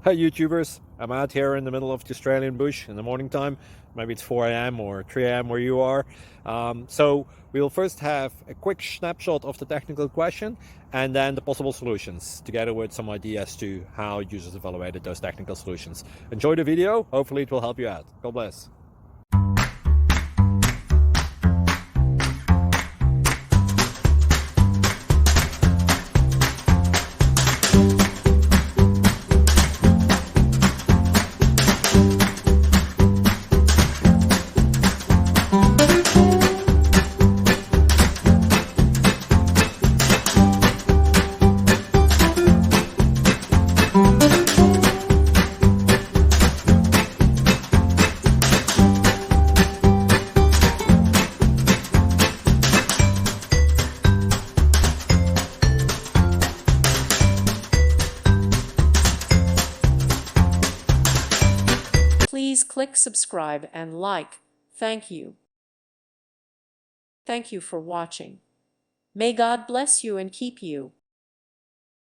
Hi YouTubers, I'm out here in the middle of the Australian bush in the morning time. Maybe it's 4 a.m. or 3 a.m. where you are. So we'll first have a quick snapshot of the technical question and then the possible solutions, together with some ideas to how users evaluated those technical solutions. Enjoy the video, hopefully it will help you out. God bless. Please click subscribe and like. Thank you. Thank you for watching. May God bless you and keep you.